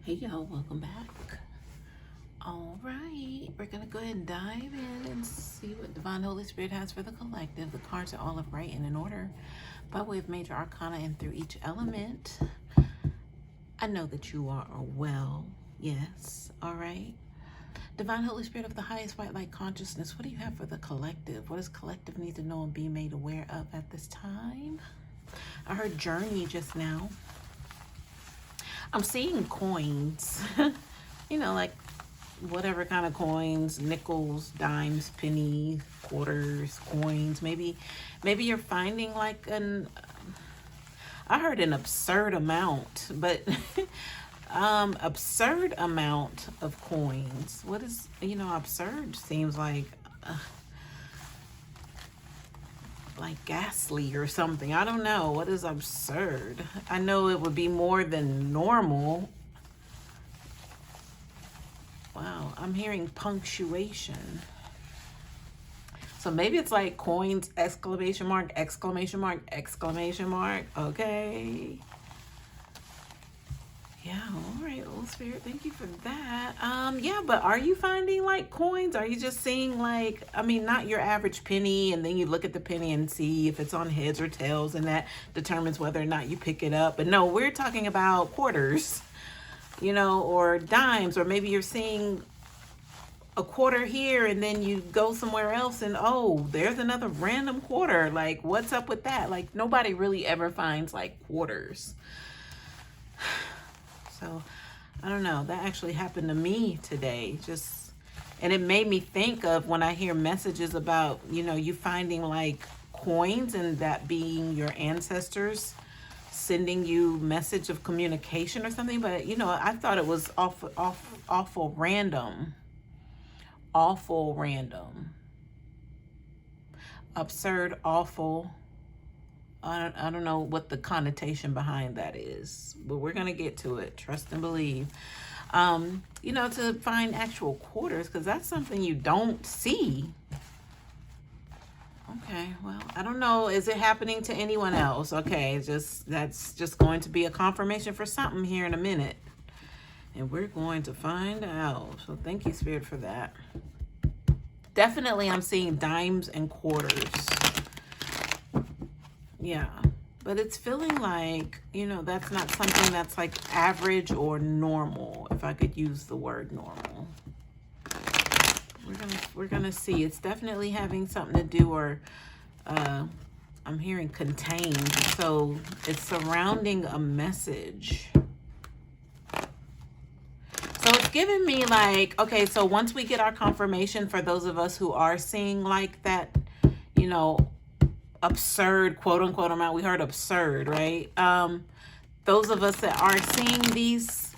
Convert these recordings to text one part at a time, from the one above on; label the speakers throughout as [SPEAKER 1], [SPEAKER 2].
[SPEAKER 1] Hey y'all, welcome back. All right, we're gonna go ahead and dive in and see what Divine Holy Spirit has for the collective. The cards are all upright and in order by way of major arcana and through each element. I know that you are well. Yes, all right. Divine Holy Spirit of the highest white light consciousness, what do you have for the collective? What does collective need to know and be made aware of at this time? I heard journey just now. I'm seeing coins, like whatever kind of coins, nickels, dimes, pennies, quarters, coins. Maybe you're finding like I heard an absurd amount, but absurd amount of coins. What is, absurd seems like ghastly or something. I don't know. What is absurd? I know it would be more than normal. Wow, I'm hearing punctuation. So maybe it's like coins, exclamation mark, exclamation mark, exclamation mark. Okay. Yeah, all right, Holy Spirit, thank you for that. Yeah, but are you finding like coins? Are you just seeing like, not your average penny, and then you look at the penny and see if it's on heads or tails, and that determines whether or not you pick it up. But no, we're talking about quarters, or dimes, or maybe you're seeing a quarter here and then you go somewhere else and oh, there's another random quarter. Like, what's up with that? Like, nobody really ever finds like quarters. So, I don't know. That actually happened to me today. And it made me think of when I hear messages about, you finding like coins and that being your ancestors sending you message of communication or something. But, I thought it was awful random. Awful random. Absurd, awful. I don't know what the connotation behind that is, but we're going to get to it. Trust and believe. To find actual quarters, because that's something you don't see. Okay, well, I don't know. Is it happening to anyone else? Okay, that's just going to be a confirmation for something here in a minute. And we're going to find out. So thank you, Spirit, for that. Definitely, I'm seeing dimes and quarters. Yeah, but it's feeling like, that's not something that's like average or normal, if I could use the word normal. We're gonna see. It's definitely having something to do, or I'm hearing contained. So it's surrounding a message. So it's giving me like, okay, so once we get our confirmation, for those of us who are seeing like that, absurd quote unquote amount, we heard absurd, right? Those of us that are seeing these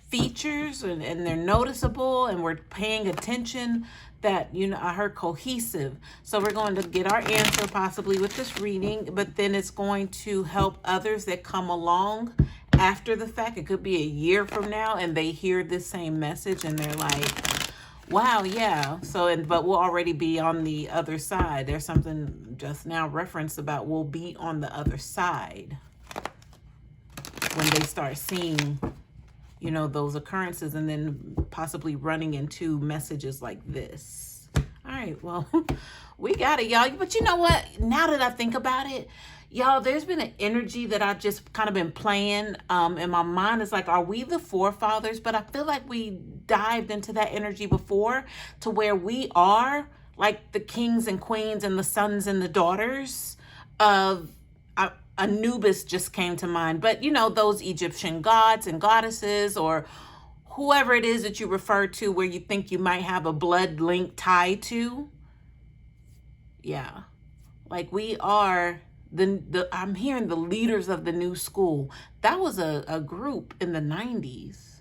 [SPEAKER 1] features and they're noticeable and we're paying attention, that, I heard cohesive. So we're going to get our answer possibly with this reading, but then it's going to help others that come along after the fact. It could be a year from now and they hear this same message and they're like, wow, yeah. So, but we'll already be on the other side. There's something just now referenced about we'll be on the other side when they start seeing, those occurrences, and then possibly running into messages like this. All right, well, we got it, y'all. But you know what? Now that I think about it, y'all, there's been an energy that I've just kind of been playing in my mind. Is like, are we the forefathers? But I feel like we dived into that energy before, to where we are like the kings and queens and the sons and the daughters of Anubis just came to mind. But, those Egyptian gods and goddesses, or whoever it is that you refer to where you think you might have a blood link tied to. Yeah. Like, we are I'm hearing the leaders of the new school. That was a group in the 90s.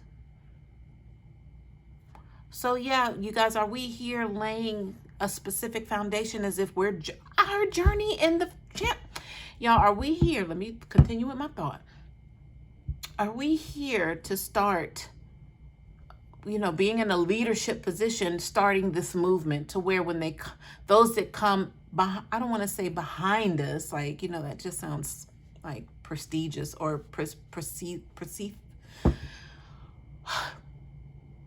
[SPEAKER 1] So yeah, you guys, are we here laying a specific foundation as if we're our journey in the champ? Y'all, are we here? Let me continue with my thought. Are we here to start, being in a leadership position, starting this movement to where when those that come behind, I don't want to say behind us, like, that just sounds like prestigious or perceive.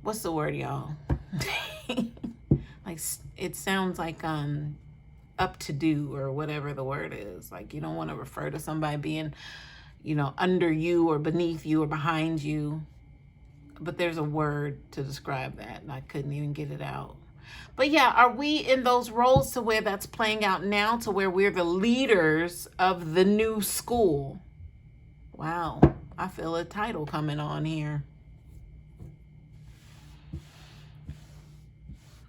[SPEAKER 1] what's the word, y'all? Like, it sounds like up to do, or whatever the word is. Like, you don't want to refer to somebody being, you know, under you or beneath you or behind you. But there's a word to describe that, and I couldn't even get it out. But yeah, are we in those roles to where that's playing out now, to where we're the leaders of the new school? Wow, I feel a title coming on here.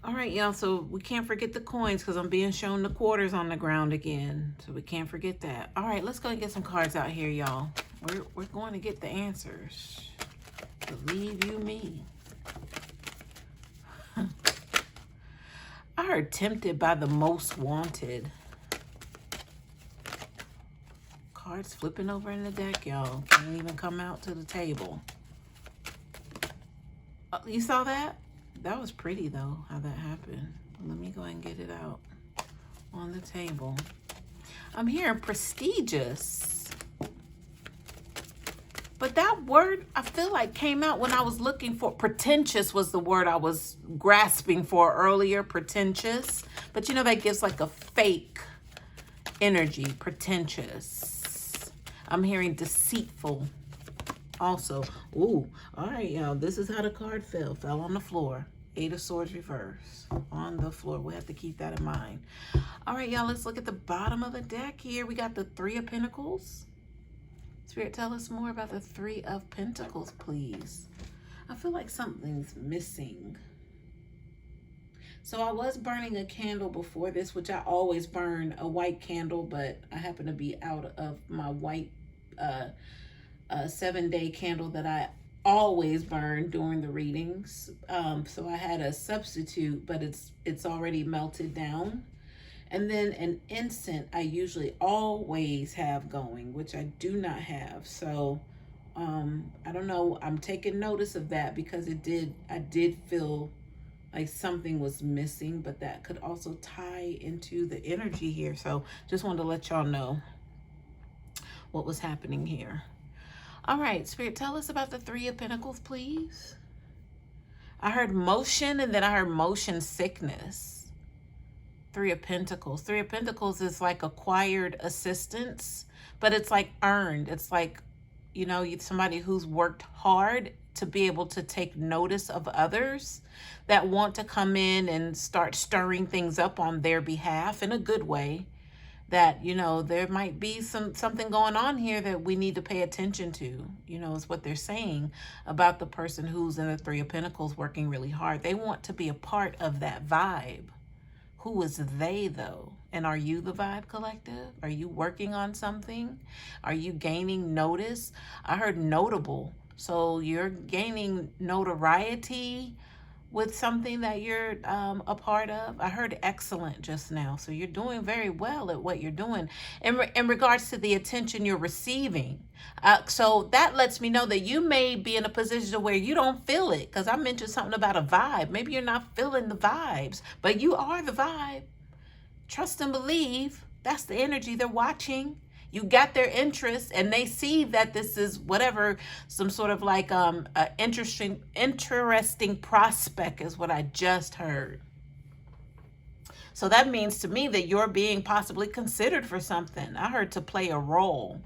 [SPEAKER 1] All right, y'all, so we can't forget the coins, because I'm being shown the quarters on the ground again. So we can't forget that. All right, let's go and get some cards out here, y'all. We're going to get the answers. Believe you me. I heard tempted by the most wanted. Cards flipping over in the deck, y'all. Can't even come out to the table. You saw that? That was pretty, though, how that happened. Let me go ahead and get it out on the table. I'm hearing prestigious. But that word, I feel like, came out when I was looking for. Pretentious was the word I was grasping for earlier. Pretentious. But you know, that gives like a fake energy. Pretentious. I'm hearing deceitful also. Ooh, all right, y'all. This is how the card fell. Fell on the floor. 8 of Swords reverse. On the floor. We have to keep that in mind. All right, y'all. Let's look at the bottom of the deck here. We got the 3 of Pentacles. Spirit, tell us more about the 3 of Pentacles, please. I feel like something's missing. So I was burning a candle before this, which I always burn a white candle, but I happen to be out of my white 7-day candle that I always burn during the readings. So I had a substitute, but it's already melted down. And then an incense I usually always have going, which I do not have. So I don't know. I'm taking notice of that, because I did feel like something was missing, but that could also tie into the energy here. So just wanted to let y'all know what was happening here. All right, Spirit, tell us about the 3 of Pentacles, please. I heard motion, and then I heard motion sickness. 3 of Pentacles. 3 of Pentacles is like acquired assistance, but it's like earned. It's like, you know, somebody who's worked hard to be able to take notice of others that want to come in and start stirring things up on their behalf in a good way. That, you know, there might be something going on here that we need to pay attention to, you know, is what they're saying about the person who's in the 3 of Pentacles working really hard. They want to be a part of that vibe. Who is they, though? And are you the Vibe Collective? Are you working on something? Are you gaining notice? I heard notable. So you're gaining notoriety with something that you're a part of. I heard excellent just now. So you're doing very well at what you're doing in regards to the attention you're receiving. So that lets me know that you may be in a position where you don't feel it, because I mentioned something about a vibe. Maybe you're not feeling the vibes, but you are the vibe. Trust and believe. That's the energy they're watching. You got their interest, and they see that this is whatever, some sort of like interesting prospect is what I just heard. So that means to me that you're being possibly considered for something. I heard to play a role.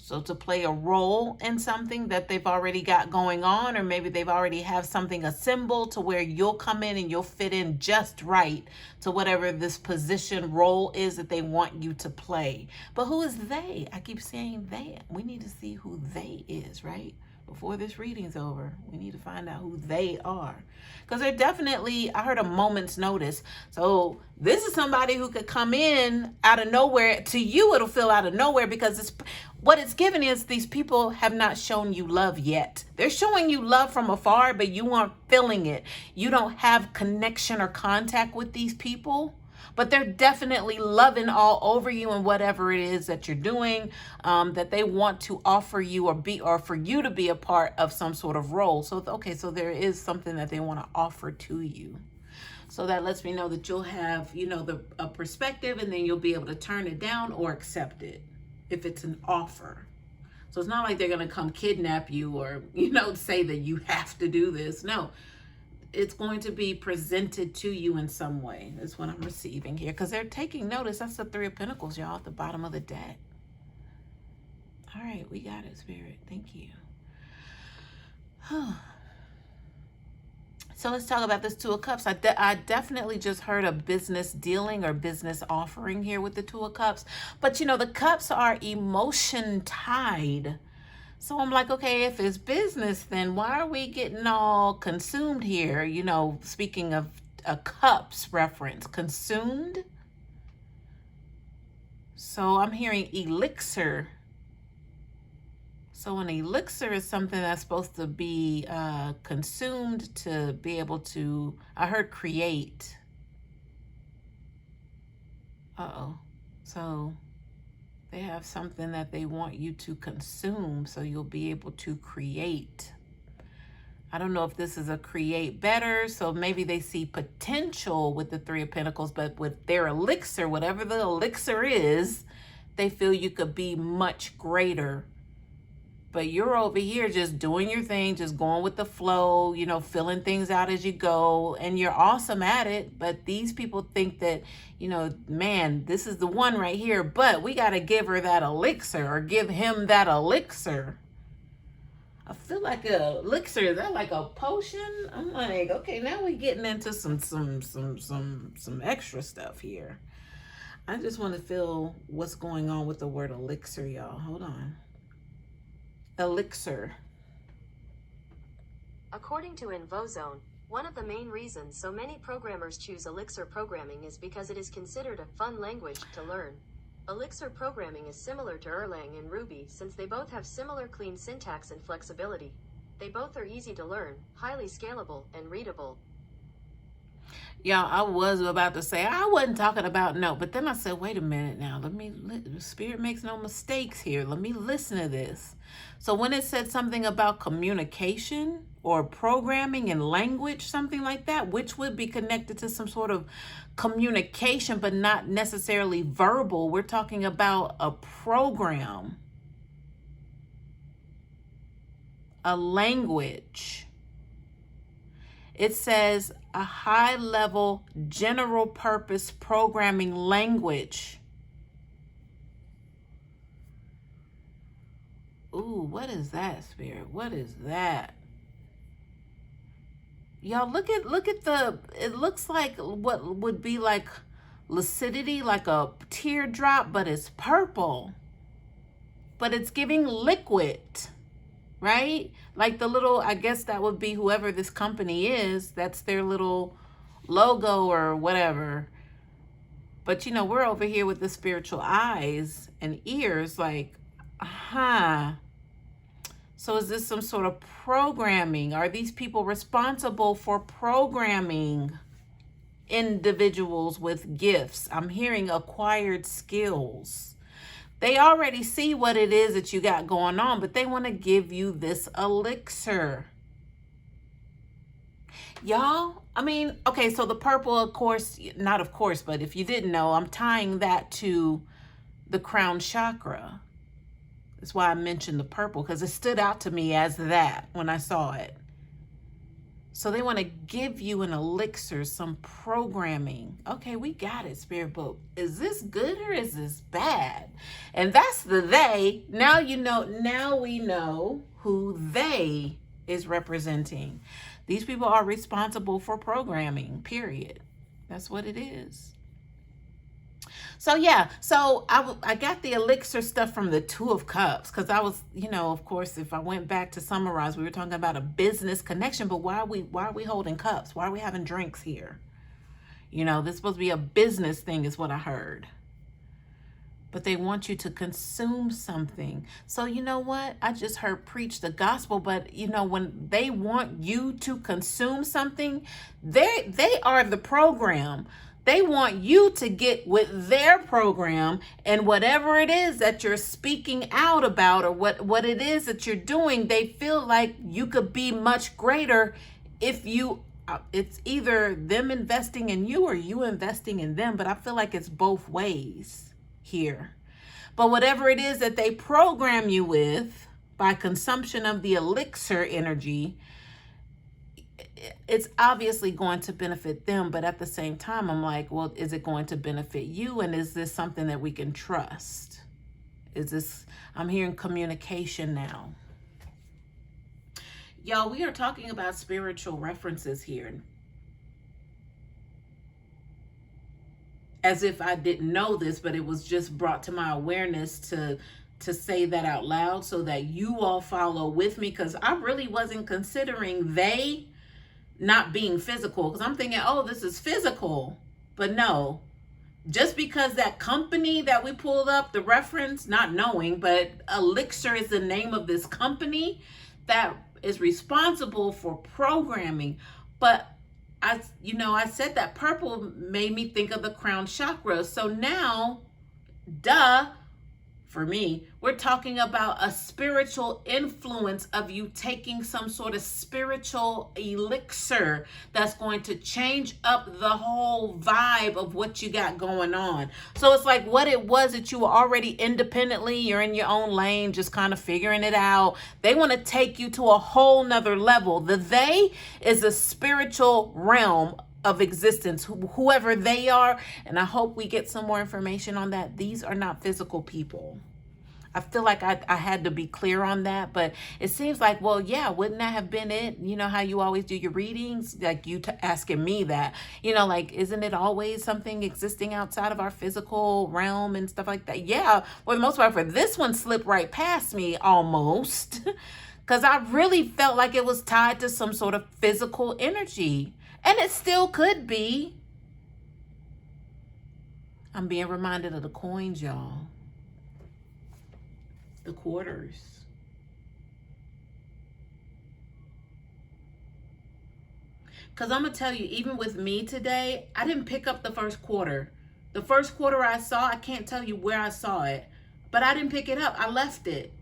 [SPEAKER 1] So to play a role in something that they've already got going on, or maybe they've already have something assembled to where you'll come in and you'll fit in just right to whatever this position role is that they want you to play. But who is they? I keep saying they. We need to see who they is, right? Before this reading's over, we need to find out who they are. Because they're definitely, I heard a moment's notice. So this is somebody who could come in out of nowhere. To you, it'll feel out of nowhere, because it's what it's given is these people have not shown you love yet. They're showing you love from afar, but you aren't feeling it. You don't have connection or contact with these people. But they're definitely loving all over you and whatever it is that you're doing, that they want to offer you or for you to be a part of some sort of role. So, okay, so there is something that they want to offer to you. So that lets me know that you'll have, you know, a perspective, and then you'll be able to turn it down or accept it if it's an offer. So it's not like they're going to come kidnap you or, say that you have to do this. No, it's going to be presented to you in some way. That's what I'm receiving here, because they're taking notice. That's the Three of Pentacles, y'all, at the bottom of the deck. All right, we got it, Spirit. Thank you. So let's talk about this Two of Cups. I definitely just heard a business dealing or business offering here with the Two of Cups. But, the cups are emotion tied. So I'm like, okay, if it's business, then why are we getting all consumed here? Speaking of a cups reference, consumed. So I'm hearing elixir. So an elixir is something that's supposed to be consumed to be able to, I heard create. So they have something that they want you to consume so you'll be able to create. I don't know if this is a create better, so maybe they see potential with the Three of Pentacles, but with their elixir, whatever the elixir is, they feel you could be much greater. But you're over here just doing your thing, just going with the flow, filling things out as you go, and you're awesome at it. But these people think that, man, this is the one right here, but we got to give her that elixir or give him that elixir. I feel like a elixir, is that like a potion? I'm like, okay, now we're getting into some extra stuff here. I just want to feel what's going on with the word elixir, y'all. Hold on. Elixir.
[SPEAKER 2] According to InfoZone, one of the main reasons so many programmers choose Elixir programming is because it is considered a fun language to learn. Elixir programming is similar to Erlang and Ruby since they both have similar clean syntax and flexibility. They both are easy to learn, highly scalable, and readable.
[SPEAKER 1] Y'all, I was about to say, I wasn't talking about no, but then I said, wait a minute now. Spirit makes no mistakes here. Let me listen to this. So when it said something about communication or programming and language, something like that, which would be connected to some sort of communication, but not necessarily verbal. We're talking about a program, a language. It says a high-level general purpose programming language. Ooh, what is that, Spirit? What is that? Y'all, look at the, it looks like what would be like lucidity, like a teardrop, but it's purple. But it's giving liquid, right? Like the little, I guess that would be whoever this company is, that's their little logo or whatever. But we're over here with the spiritual eyes and ears, like, So is this some sort of programming? Are these people responsible for programming individuals with gifts? I'm hearing acquired skills. They already see what it is that you got going on, but they want to give you this elixir. Y'all, okay, so the purple, of course, not of course, but if you didn't know, I'm tying that to the crown chakra. That's why I mentioned the purple, because it stood out to me as that when I saw it. So they want to give you an elixir, some programming. Okay, we got it, Spirit Book. Is this good or is this bad? And that's the they. Now we know who they is representing. These people are responsible for programming, period. That's what it is. So yeah, so I got the elixir stuff from the Two of Cups because I was, of course, if I went back to summarize, we were talking about a business connection, but why are we holding cups? Why are we having drinks here? This is supposed to be a business thing is what I heard. But they want you to consume something. So you know what? I just heard preach the gospel, but when they want you to consume something, they are the program. They want you to get with their program, and whatever it is that you're speaking out about or what it is that you're doing, they feel like you could be much greater if it's either them investing in you or you investing in them. But I feel like it's both ways here. But whatever it is that they program you with by consumption of the elixir energy, it's obviously going to benefit them. But at the same time, I'm like, well, is it going to benefit you? And is this something that we can trust? I'm hearing communication now. Y'all, we are talking about spiritual references here. As if I didn't know this, but it was just brought to my awareness to say that out loud so that you all follow with me, because I really wasn't considering they not being physical, because I'm thinking, oh, this is physical. But no, just because that company that we pulled up, the reference, not knowing, but Elixir is the name of this company that is responsible for programming. But I said that purple made me think of the crown chakra. So now, for me, we're talking about a spiritual influence of you taking some sort of spiritual elixir that's going to change up the whole vibe of what you got going on. So it's like what it was that you were already independently, you're in your own lane, just kind of figuring it out. They want to take you to a whole nother level. The they is a spiritual realm of existence, whoever they are. And I hope we get some more information on that. These are not physical people. I feel like I had to be clear on that, but it seems like, well, yeah, wouldn't that have been it? You know how you always do your readings, like you asking me that, like, isn't it always something existing outside of our physical realm and stuff like that? Yeah, for the most part, for this one slipped right past me almost, because I really felt like it was tied to some sort of physical energy. And it still could be. I'm being reminded of the coins, y'all. The quarters. Because I'm going to tell you, even with me today, I didn't pick up the first quarter. The first quarter I saw, I can't tell you where I saw it. But I didn't pick it up. I left it.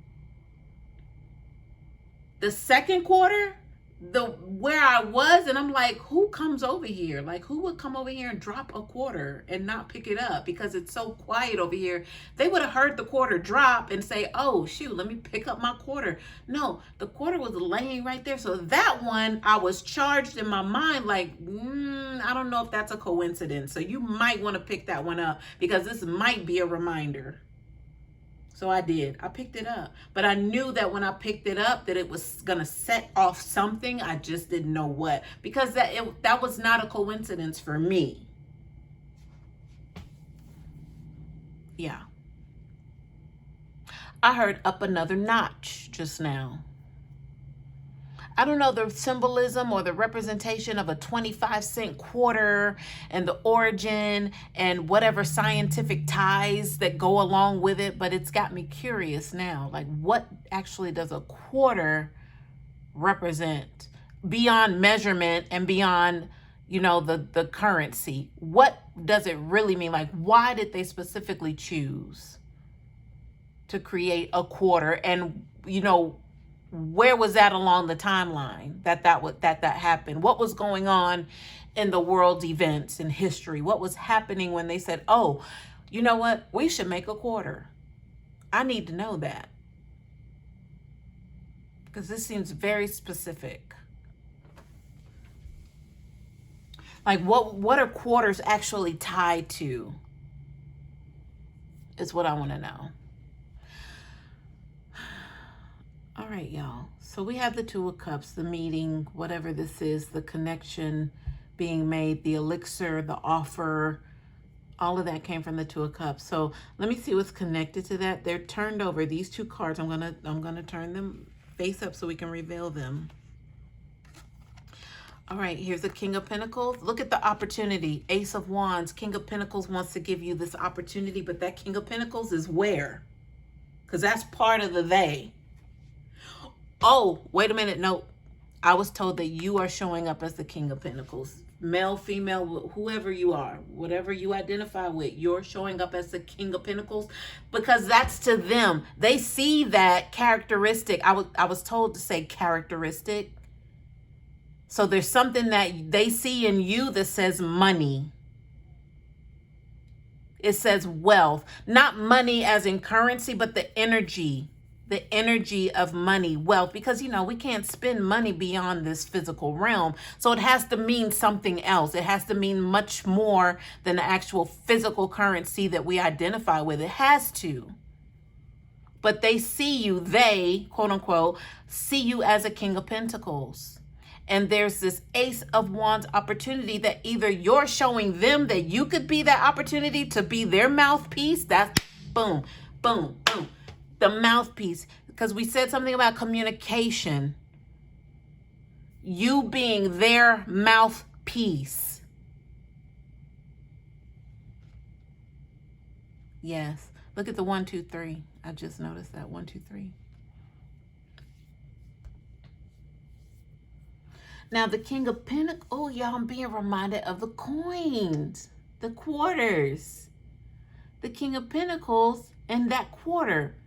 [SPEAKER 1] The second quarter, where I was, and I'm like, who comes over here? Like, who would come over here and drop a quarter and not pick it up because it's so quiet over here? They would have heard the quarter drop and say, oh shoot, let me pick up my quarter. No, the quarter was laying right there. So that one, I was charged in my mind like, I don't know if that's a coincidence. So you might want to pick that one up because this might be a reminder. So I did. I picked it up. But I knew that when I picked it up that it was going to set off something. I just didn't know what. Because that was not a coincidence for me. Yeah. I heard up another notch just now. I don't know the symbolism or the representation of a 25-cent quarter and the origin and whatever scientific ties that go along with it, but it's got me curious now. Like, what actually does a quarter represent beyond measurement and beyond, the currency? What does it really mean? Like, why did they specifically choose to create a quarter? And, where was that along the timeline that happened? What was going on in the world's events and history? What was happening when they said, oh, you know what? We should make a quarter. I need to know that. Because this seems very specific. Like, what are quarters actually tied to? Is what I want to know. All right, y'all. So we have the Two of Cups, the meeting, whatever this is, the connection being made, the elixir, the offer, all of that came from the Two of Cups. So let me see what's connected to that. They're turned over. These two cards, I'm gonna turn them face up so we can reveal them. All right, here's the King of Pentacles. Look at the opportunity. Ace of Wands. King of Pentacles wants to give you this opportunity, but that King of Pentacles is where? Because that's part of the they. Oh, wait a minute. No, I was told that you are showing up as the King of Pentacles. Male, female, whoever you are, whatever you identify with, you're showing up as the King of Pentacles because that's to them. They see that characteristic. I was told to say characteristic. So there's something that they see in you that says money. It says wealth, not money as in currency, but the energy of money, wealth, because, we can't spend money beyond this physical realm. So it has to mean something else. It has to mean much more than the actual physical currency that we identify with. It has to. But they quote unquote, see you as a King of Pentacles. And there's this Ace of Wands opportunity that either you're showing them that you could be that opportunity to be their mouthpiece. That's boom, boom, boom. The mouthpiece. Because we said something about communication. You being their mouthpiece. Yes. Look at the 1, 2, 3. I just noticed that 1, 2, 3. Now, the King of Pentacles, oh, y'all, I'm being reminded of the coins, the quarters. The King of Pentacles and that quarter.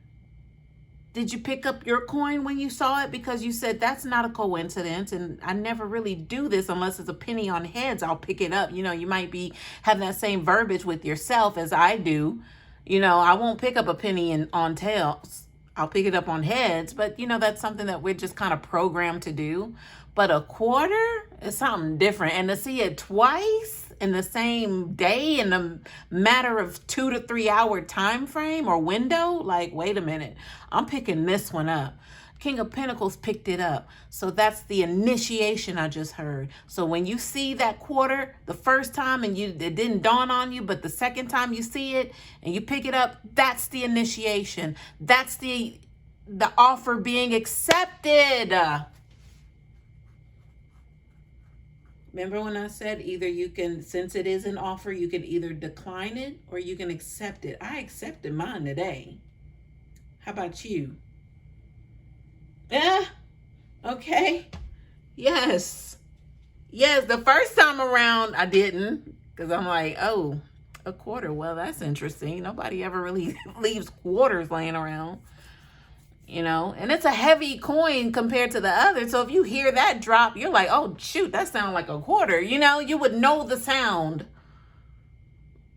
[SPEAKER 1] Did you pick up your coin when you saw it? Because you said that's not a coincidence, and I never really do this unless it's a penny on heads. I'll pick it up. You might be having that same verbiage with yourself as I do. I won't pick up a penny on tails. I'll pick it up on heads, but that's something that we're just kind of programmed to do. But a quarter is something different. And to see it twice in the same day in a matter of 2 to 3 hour time frame or window, like, wait a minute, I'm picking this one up. King of Pentacles picked it up. So that's the initiation I just heard. So when you see that quarter the first time and it didn't dawn on you, but the second time you see it and you pick it up, that's the initiation. That's the offer being accepted. Remember when I said either you can, since it is an offer, you can either decline it or you can accept it. I accepted mine today. How about you? Yeah. Okay. Yes. Yes. The first time around, I didn't, because I'm like, oh, a quarter. Well, that's interesting. Nobody ever really leaves quarters laying around, and it's a heavy coin compared to the other. So if you hear that drop, you're like, oh, shoot, that sounds like a quarter. You would know the sound.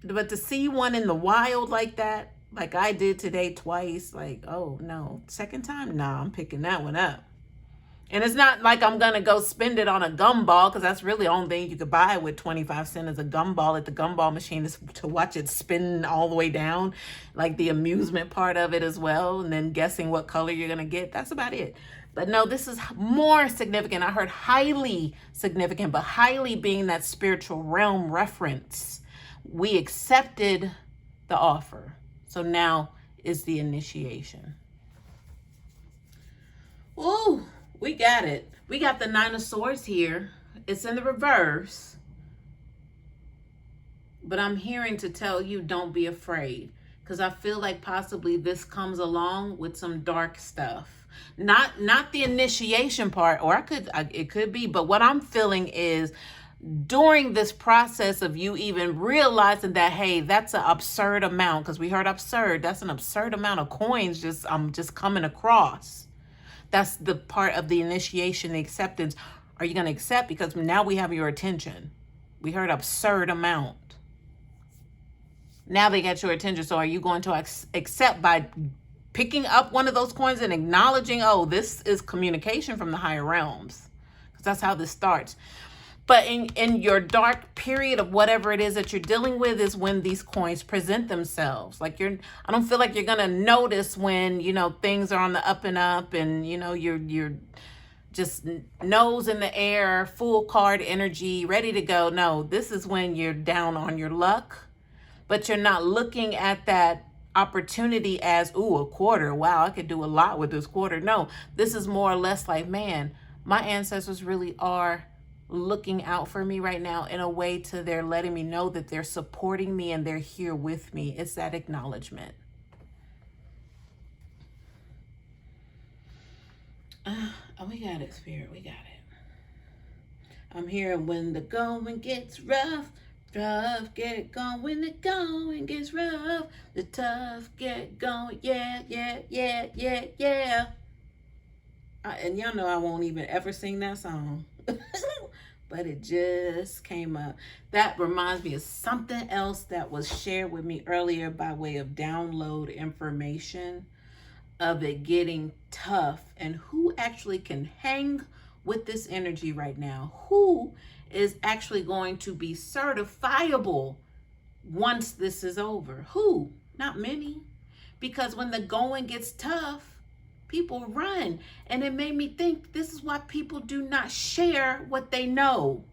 [SPEAKER 1] But to see one in the wild like that, like I did today twice, like, oh, no. Second time? Nah, I'm picking that one up. And it's not like I'm going to go spend it on a gumball, because that's really the only thing you could buy with 25 cents is a gumball at the gumball machine, is to watch it spin all the way down, like the amusement part of it as well, and then guessing what color you're going to get. That's about it. But no, this is more significant. I heard highly significant, but highly being that spiritual realm reference. We accepted the offer. So now is the initiation. Ooh. We got it. We got the 9 of Swords here. It's in the reverse. But I'm hearing to tell you, don't be afraid. Because I feel like possibly this comes along with some dark stuff. Not the initiation part, or it could be. But what I'm feeling is during this process of you even realizing that, hey, that's an absurd amount. Because we heard absurd. That's an absurd amount of coins I'm just coming across. That's the part of the initiation, the acceptance. Are you going to accept? Because now we have your attention. We heard absurd amount. Now they got your attention. So are you going to accept by picking up one of those coins and acknowledging, oh, this is communication from the higher realms? Because that's how this starts. But in your dark period of whatever it is that you're dealing with is when these coins present themselves. Like I don't feel like you're going to notice when, things are on the up and up and, you're just nose in the air, full card energy, ready to go. No, this is when you're down on your luck, but you're not looking at that opportunity as, ooh, a quarter. Wow, I could do a lot with this quarter. No, this is more or less like, man, my ancestors really are looking out for me right now in a way to they're letting me know that they're supporting me and they're here with me. It's that acknowledgement. We got it, Spirit. We got it. I'm hearing when the going gets rough, get it going. When the going gets rough, the tough get going. Yeah. And y'all know I won't even ever sing that song. but it just came up. That reminds me of something else that was shared with me earlier by way of download information of it getting tough, and who actually can hang with this energy right now. Who is actually going to be certifiable once this is over? Who? Not many. Because when the going gets tough, people run. And it made me think, this is why people do not share what they know,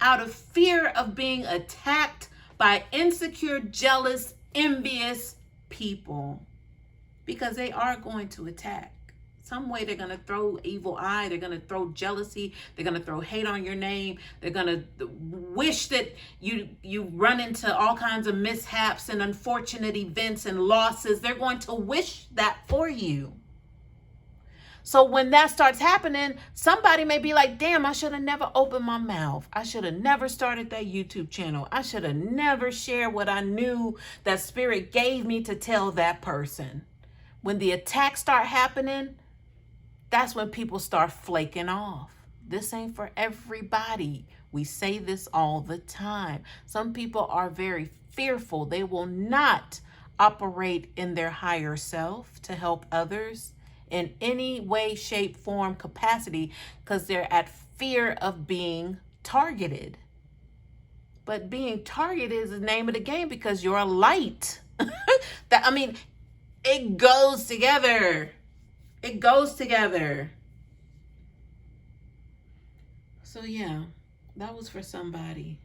[SPEAKER 1] out of fear of being attacked by insecure, jealous, envious people. Because they are going to attack. Some way they're going to throw evil eye. They're going to throw jealousy. They're going to throw hate on your name. They're going to wish that you run into all kinds of mishaps and unfortunate events and losses. They're going to wish that for you. So when that starts happening, somebody may be like, damn, I should have never opened my mouth. I should have never started that YouTube channel. I should have never shared what I knew that spirit gave me to tell that person. When the attacks start happening, that's when people start flaking off. This ain't for everybody. We say this all the time. Some people are very fearful. They will not operate in their higher self to help others in any way, shape, form, capacity, because they're at fear of being targeted. But being targeted is the name of the game, because you're a light. It goes together. It goes together. So yeah, that was for somebody.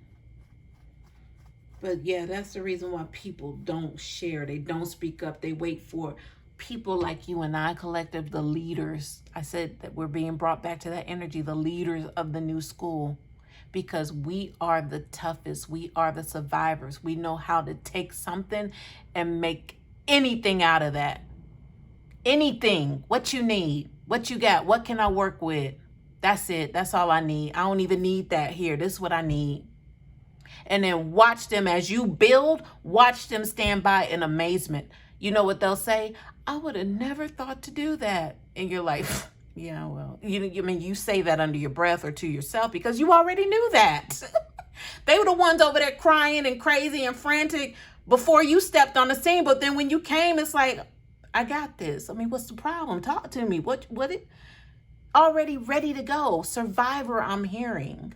[SPEAKER 1] But yeah, that's the reason why people don't share. They don't speak up. They wait for people like you and I, collective, the leaders. I said that we're being brought back to that energy, the leaders of the new school. Because we are the toughest. We are the survivors. We know how to take something and make anything out of that. Anything. What you need. What you got. What can I work with? That's it. That's all I need. I don't even need that here. This is what I need. And then watch them as you build. Watch them stand by in amazement. You know what they'll say? I would have never thought to do that. And you're like, yeah, well, you say that under your breath or to yourself because you already knew that. They were the ones over there crying and crazy and frantic before you stepped on the scene. But then when you came, it's like, I got this. What's the problem? Talk to me. What it already ready to go. Survivor, I'm hearing.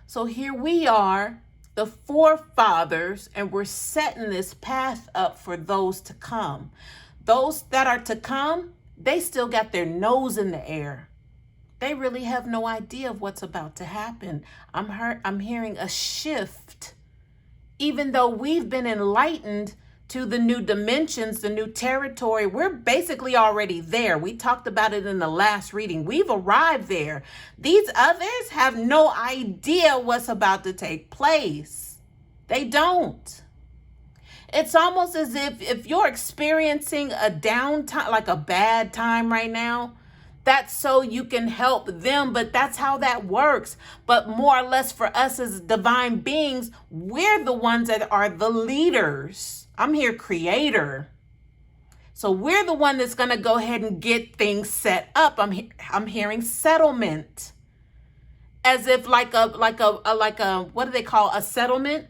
[SPEAKER 1] So here we are, the forefathers, and we're setting this path up for those to come. Those that are to come, they still got their nose in the air. They really have no idea of what's about to happen. I'm hearing a shift. Even though we've been enlightened to the new dimensions, the new territory, we're basically already there. We talked about it in the last reading. We've arrived there. These others have no idea what's about to take place. They don't. It's almost as if you're experiencing a downtime, like a bad time right now, that's so you can help them, but that's how that works. But more or less for us as divine beings, we're the ones that are the leaders. I'm here, creator. So we're the one that's going to go ahead and get things set up. I'm hearing settlement. As if like a what do they call a settlement?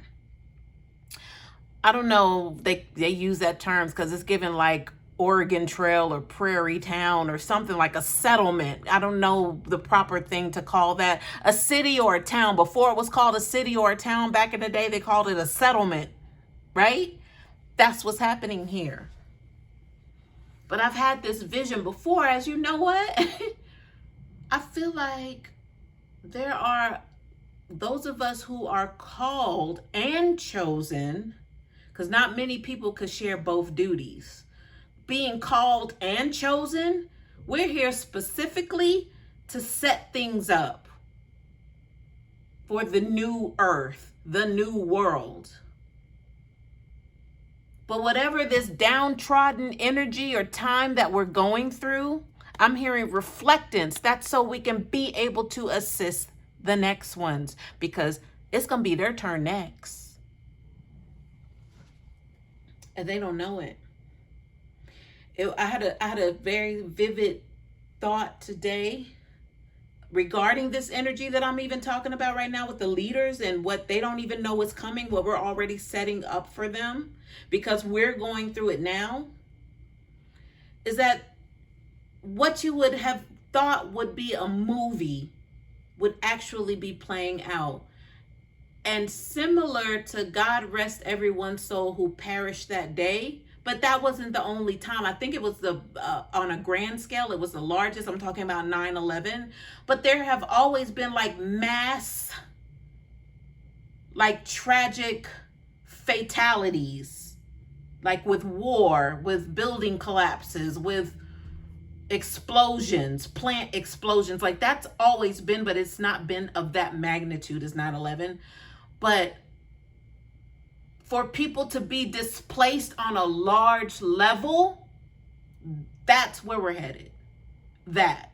[SPEAKER 1] I don't know. They use that term because it's given like Oregon Trail or Prairie Town or something, like a settlement. I don't know the proper thing to call that. A city or a town. Before it was called a city or a town back in the day, they called it a settlement, right? That's what's happening here. But I've had this vision before, as you know what? I feel like there are those of us who are called and chosen, because not many people could share both duties. Being called and chosen, we're here specifically to set things up for the new earth, the new world. But whatever this downtrodden energy or time that we're going through, I'm hearing reflectance. That's so we can be able to assist the next ones, because it's going to be their turn next. And they don't know it. I had a very vivid thought today regarding this energy that I'm even talking about right now with the leaders and what they don't even know is coming, what we're already setting up for them because we're going through it now, is that what you would have thought would be a movie would actually be playing out. And similar to God rest everyone's soul who perished that day, but that wasn't the only time. I think it was the on a grand scale, it was the largest. I'm talking about 9/11. But there have always been like mass, like tragic fatalities, like with war, with building collapses, with explosions, plant explosions. Like that's always been, but it's not been of that magnitude as 9/11. But for people to be displaced on a large level, that's where we're headed. That.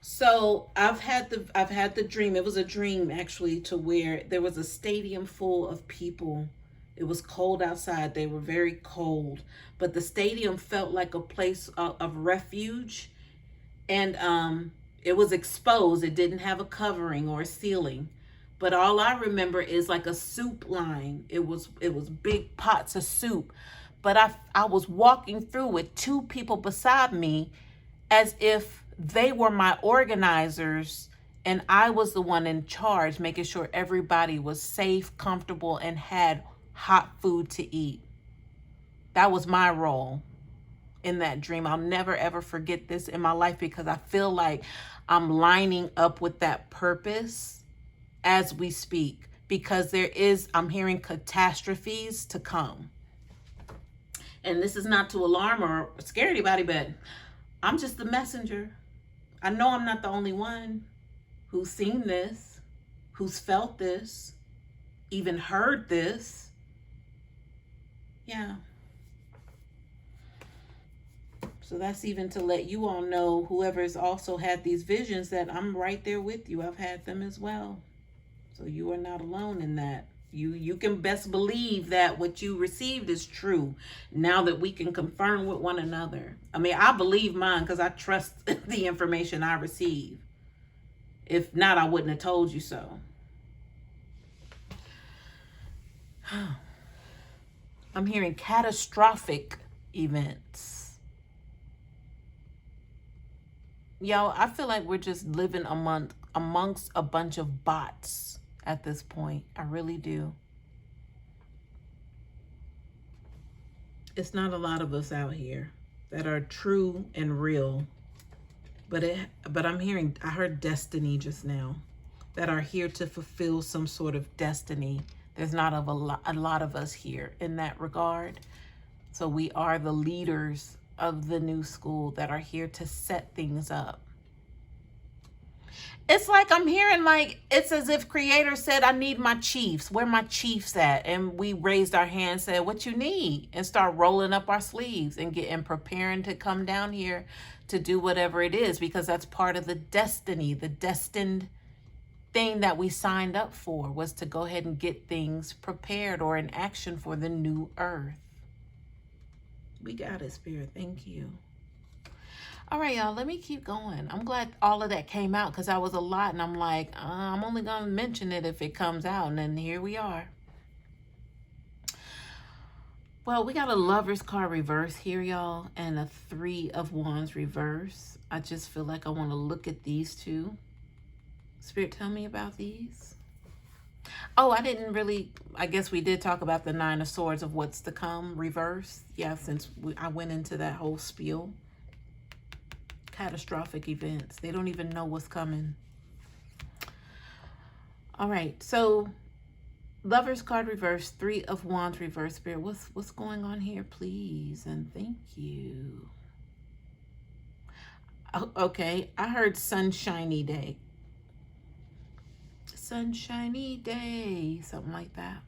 [SPEAKER 1] So I've had the dream. It was a dream actually, to where there was a stadium full of people. It was cold outside. They were very cold, but the stadium felt like a place of refuge, and it was exposed. It didn't have a covering or a ceiling. But all I remember is like a soup line. It was big pots of soup. But I was walking through with two people beside me as if they were my organizers and I was the one in charge, making sure everybody was safe, comfortable, and had hot food to eat. That was my role in that dream. I'll never ever forget this in my life because I feel like I'm lining up with that purpose as we speak, because I'm hearing catastrophes to come. And this is not to alarm or scare anybody, but I'm just the messenger. I know I'm not the only one who's seen this, who's felt this, even heard this. Yeah. So that's even to let you all know, whoever's also had these visions, that I'm right there with you. I've had them as well. So you are not alone in that. You can best believe that what you received is true now that we can confirm with one another. I mean, I believe mine because I trust the information I receive. If not, I wouldn't have told you so. I'm hearing catastrophic events. Yo, I feel like we're just living amongst a bunch of bots at this point. I really do. It's not a lot of us out here that are true and real, but I heard destiny just now, that are here to fulfill some sort of destiny. There's not a lot of us here in that regard. So we are the leaders of the new school that are here to set things up. It's like I'm hearing, like, it's as if Creator said, I need my chiefs. Where my chiefs at? And we raised our hands, said, what you need? And start rolling up our sleeves and preparing to come down here to do whatever it is, because that's part of the destiny, the destined thing that we signed up for, was to go ahead and get things prepared or in action for the new earth. We got it, Spirit. Thank you. All right, y'all, let me keep going. I'm glad all of that came out because that was a lot. And I'm like, I'm only going to mention it if it comes out. And then here we are. Well, we got a Lover's card reverse here, y'all, and a 3 of Wands reverse. I just feel like I want to look at these two. Spirit, tell me about these. Oh, I guess we did talk about the 9 of Swords of what's to come reverse. Yeah, since I went into that whole spiel. Catastrophic events. They don't even know what's coming. All right, so Lover's card reverse, 3 of Wands reverse. Spirit, what's going on here, please? And thank you. Oh, okay, I heard sunshiny day. Sunshiny day, something like that.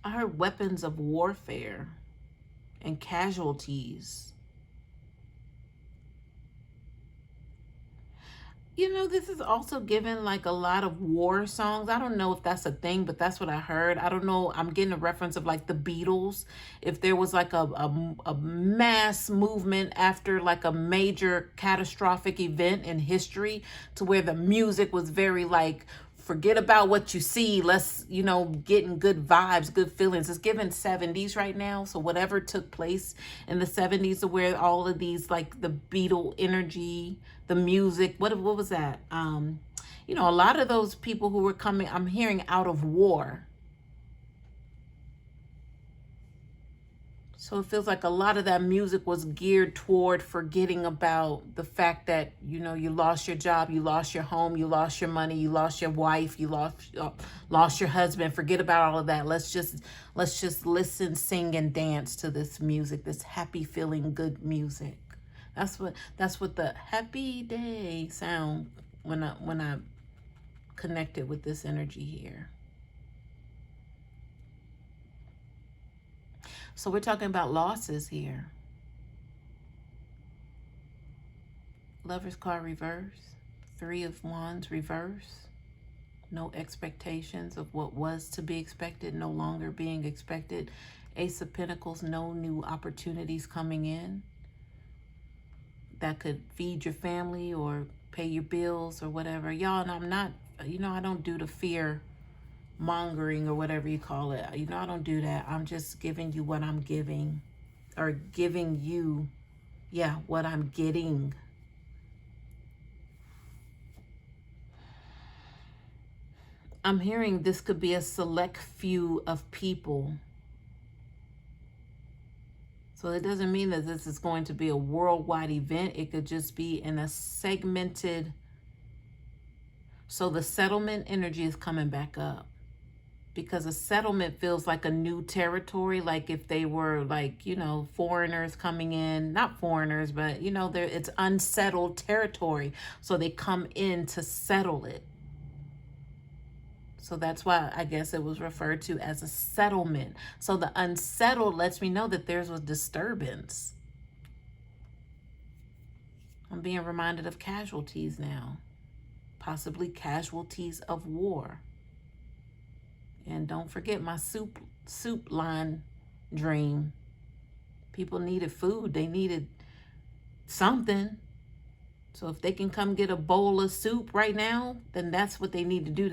[SPEAKER 1] I heard weapons of warfare and casualties. You know, this is also given like a lot of war songs. I don't know if that's a thing, but that's what I heard. I don't know. I'm getting a reference of like the Beatles. If there was like a mass movement after like a major catastrophic event in history to where the music was very like, forget about what you see. Let's, getting good vibes, good feelings. It's given 70s right now. So whatever took place in the 70s to where all of these, like the Beatle energy, the music, what was that? A lot of those people who were coming, I'm hearing out of war. So it feels like a lot of that music was geared toward forgetting about the fact that, you lost your job, you lost your home, you lost your money, you lost your wife, you lost your husband. Forget about all of that. Let's just listen, sing, and dance to this music, this happy feeling good music. That's what the happy day sound when I connected with this energy here. So we're talking about losses here. Lover's card reverse. 3 of Wands reverse. No expectations of what was to be expected, no longer being expected. Ace of Pentacles, no new opportunities coming in that could feed your family or pay your bills or whatever. Y'all, and I'm not, I don't do the fear mongering or whatever you call it. I don't do that. I'm just giving you what I'm giving, or giving you, what I'm getting. I'm hearing this could be a select few of people. So it doesn't mean that this is going to be a worldwide event. It could just be in a segmented. So the settlement energy is coming back up, because a settlement feels like a new territory. Like if they were like, foreigners coming in, not foreigners, but it's unsettled territory. So they come in to settle it. So that's why I guess it was referred to as a settlement. So the unsettled lets me know that there's a disturbance. I'm being reminded of casualties now, possibly casualties of war. And don't forget my soup line dream. People needed food. They needed something. So if they can come get a bowl of soup right now, then that's what they need to do.